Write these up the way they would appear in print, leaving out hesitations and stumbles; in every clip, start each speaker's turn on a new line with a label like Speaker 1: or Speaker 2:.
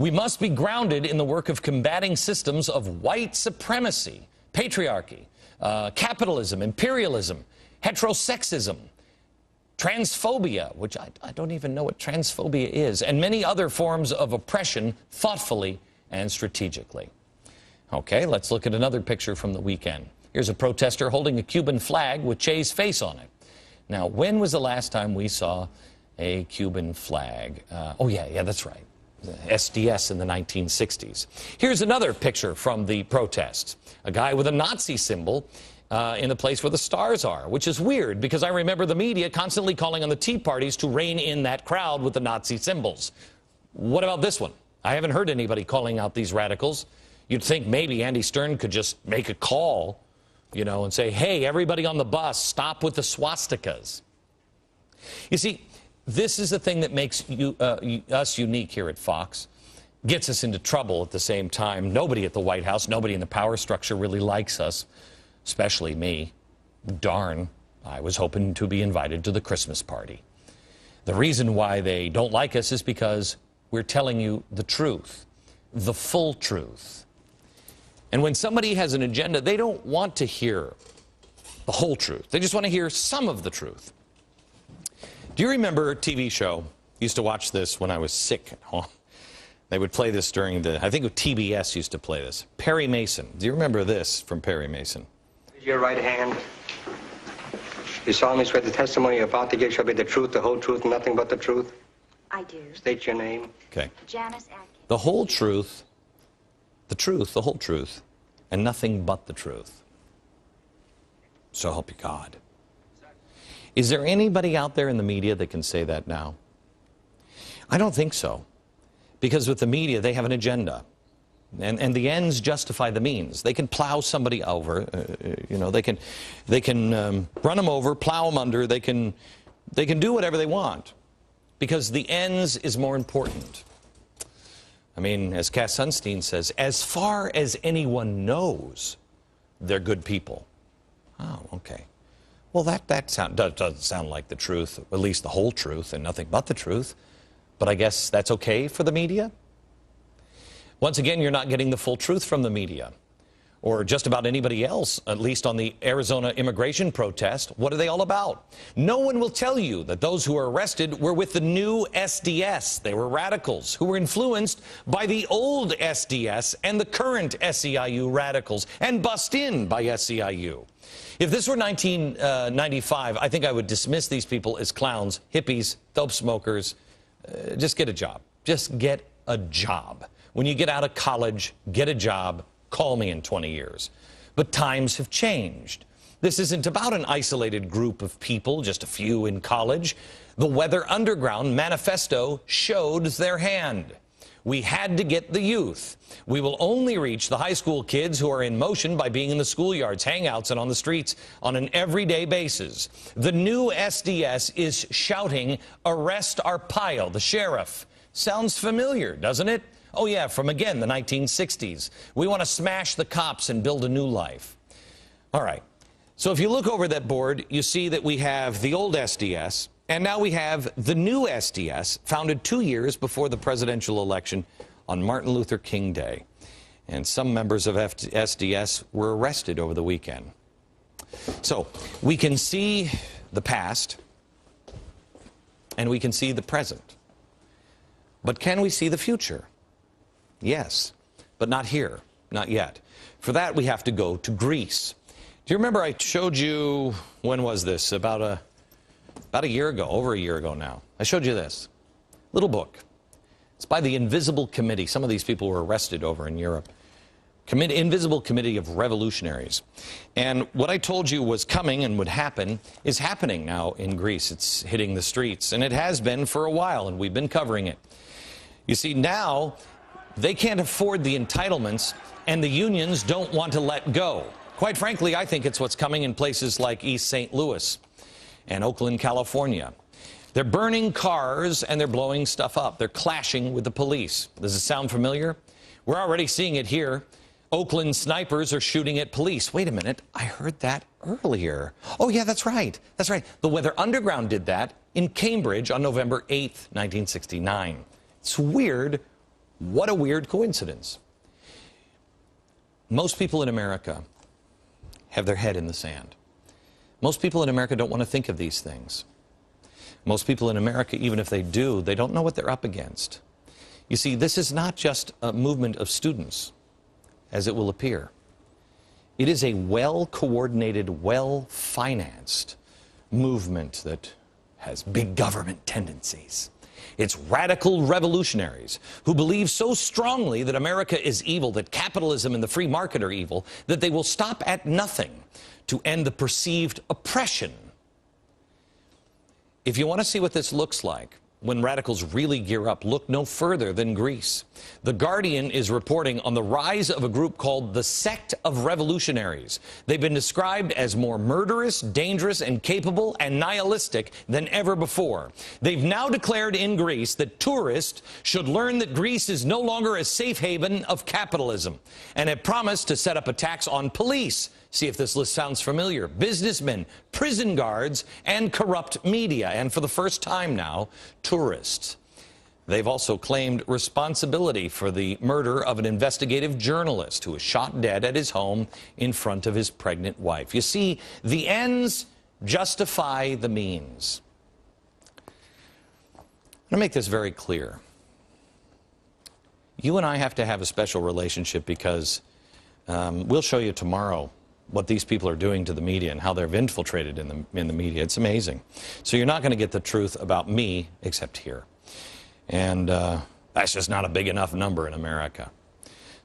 Speaker 1: We must be grounded in the work of combating systems of white supremacy, patriarchy, capitalism, imperialism, heterosexism, transphobia, which I don't even know what transphobia is, and many other forms of oppression thoughtfully and strategically. Okay, let's look at another picture from the weekend. Here's a protester holding a Cuban flag with Che's face on it. Now, when was the last time we saw a Cuban flag? Oh, yeah, that's right. SDS in the 1960s. Here's another picture from the protests. A guy with a Nazi symbol in the place where the stars are, which is weird because I remember the media constantly calling on the Tea Parties to rein in that crowd with the Nazi symbols. What about this one? I haven't heard anybody calling out these radicals. You'd think maybe Andy Stern could just make a call, you know, and say, hey, everybody on the bus, stop with the swastikas. You see, this is the thing that makes us unique here at Fox, gets us into trouble at the same time. Nobody at the White House, nobody in the power structure really likes us, especially me. Darn, I was hoping to be invited to the Christmas party. The reason why they don't like us is because we're telling you the truth, the full truth. And when somebody has an agenda, they don't want to hear the whole truth. They just want to hear some of the truth. Do you remember a TV show? I used to watch this when I was sick at home. They would play this during I think TBS used to play this. Perry Mason. Do you remember this from Perry Mason?
Speaker 2: Your right hand. You solemnly swear the testimony you're about to give shall be the truth, the whole truth, and nothing but the truth?
Speaker 3: I do.
Speaker 2: State your name.
Speaker 1: Okay.
Speaker 3: Janice Atkins.
Speaker 1: The whole truth, the whole truth, and nothing but the truth. So help you God. Is there anybody out there in the media that can say that now? I don't think so. Because with the media, they have an agenda. And the ends justify the means. They can plow somebody over, you know, they can run them over, plow them under, they can do whatever they want. Because the ends is more important. I mean, as Cass Sunstein says, as far as anyone knows, they're good people. Oh, okay. Well, that doesn't sound like the truth, at least the whole truth and nothing but the truth. But I guess that's okay for the media? Once again, you're not getting the full truth from the media. Or just about anybody else, at least on the Arizona immigration protest. What are they all about? No one will tell you that those who were arrested were with the new SDS. They were radicals who were influenced by the old SDS and the current SEIU radicals and bussed in by SEIU. If this were 1995, I think I would dismiss these people as clowns, hippies, dope smokers. Just get a job. Just get a job. When you get out of college, get a job. Call me in 20 years. But times have changed. This isn't about an isolated group of people, just a few in college. The Weather Underground manifesto showed their hand. We had to get the youth. We will only reach the high school kids who are in motion by being in the schoolyards, hangouts, and on the streets on an everyday basis. The new SDS is shouting, "Arrest Arpaio, the sheriff." Sounds familiar, doesn't it? Oh, yeah, from, again, the 1960s. We want to smash the cops and build a new life. All right. So if you look over that board, you see that we have the old SDS, and now we have the new SDS, founded 2 years before the presidential election on Martin Luther King Day. And some members of SDS were arrested over the weekend. So we can see the past, and we can see the present. But can we see the future? Yes, but not here, not yet. For that, we have to go to Greece. Do you remember I showed you, when was this? About a year ago, over a year ago now. I showed you this little book. It's by the Invisible Committee. Some of these people were arrested over in Europe. Invisible Committee of Revolutionaries. And what I told you was coming and would happen is happening now in Greece. It's hitting the streets, and it has been for a while, and we've been covering it. You see, now they can't afford the entitlements, and the unions don't want to let go. Quite frankly, I think it's what's coming in places like East St. Louis and Oakland, California. They're burning cars and they're blowing stuff up. They're clashing with the police. Does it sound familiar? We're already seeing it here. Oakland snipers are shooting at police. Wait a minute, I heard that earlier. Oh, yeah, that's right. That's right. The Weather Underground did that in Cambridge on November 8th, 1969. It's weird, What a weird coincidence. Most people in America have their head in the sand. Most people in America don't want to think of these things. Most people in America, even if they do, they don't know what they're up against. You see, this is not just a movement of students, as it will appear. It is a well-coordinated, well-financed movement that has big government tendencies. It's radical revolutionaries who believe so strongly that America is evil, that capitalism and the free market are evil, that they will stop at nothing to end the perceived oppression. If you want to see what this looks like when radicals really gear up, look no further than Greece. The Guardian is reporting on the rise of a group called the Sect of Revolutionaries. They've been described as more murderous, dangerous, and capable and nihilistic than ever before. They've now declared in Greece that tourists should learn that Greece is no longer a safe haven of capitalism, and have promised to set up a tax on police. See if this list sounds familiar. Businessmen, prison guards, and corrupt media. And for the first time now, tourists. They've also claimed responsibility for the murder of an investigative journalist who was shot dead at his home in front of his pregnant wife. You see, the ends justify the means. I'm going to make this very clear. You and I have to have a special relationship because we'll show you tomorrow what these people are doing to the media and how they've infiltrated in the media. It's amazing. So you're not going to get the truth about me except here. And that's just not a big enough number in America.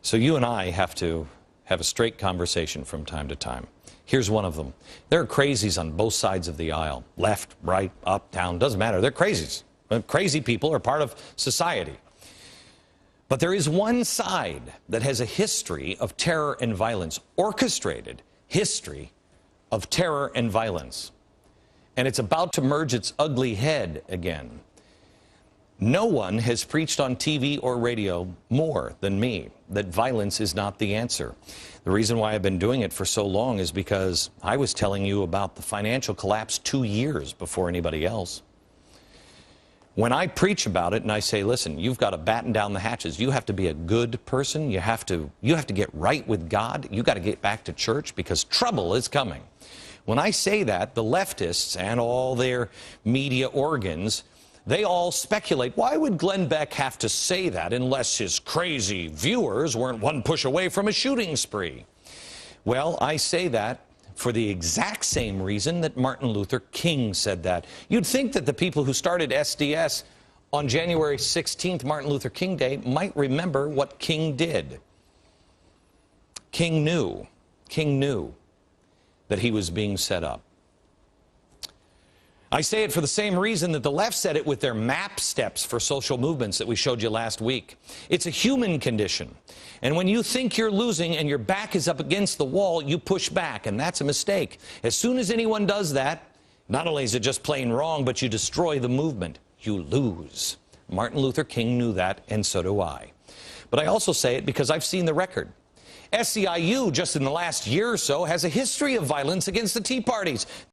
Speaker 1: So you and I have to have a straight conversation from time to time. Here's one of them. There are crazies on both sides of the aisle. Left, right, up, down, doesn't matter. They're crazies. Crazy people are part of society. But there is one side that has a history of terror and violence, orchestrated history of terror and violence. And it's about to merge its ugly head again. No one has preached on TV or radio more than me that violence is not the answer. The reason why I've been doing it for so long is because I was telling you about the financial collapse 2 years before anybody else. When I preach about it and I say, listen, you've got to batten down the hatches. You have to be a good person. You have to get right with God. You've got to get back to church because trouble is coming. When I say that, the leftists and all their media organs, they all speculate, why would Glenn Beck have to say that unless his crazy viewers weren't one push away from a shooting spree? Well, I say that for the exact same reason that Martin Luther King said that. You'd think that the people who started SDS on January 16th, Martin Luther King Day, might remember what King did. King knew that he was being set up. I say it for the same reason that the left said it with their map steps for social movements that we showed you last week. It's a human condition. And when you think you're losing and your back is up against the wall, you push back, and that's a mistake. As soon as anyone does that, not only is it just plain wrong, but you destroy the movement. You lose. Martin Luther King knew that, and so do I. But I also say it because I've seen the record. SEIU, just in the last year or so, has a history of violence against the Tea Parties.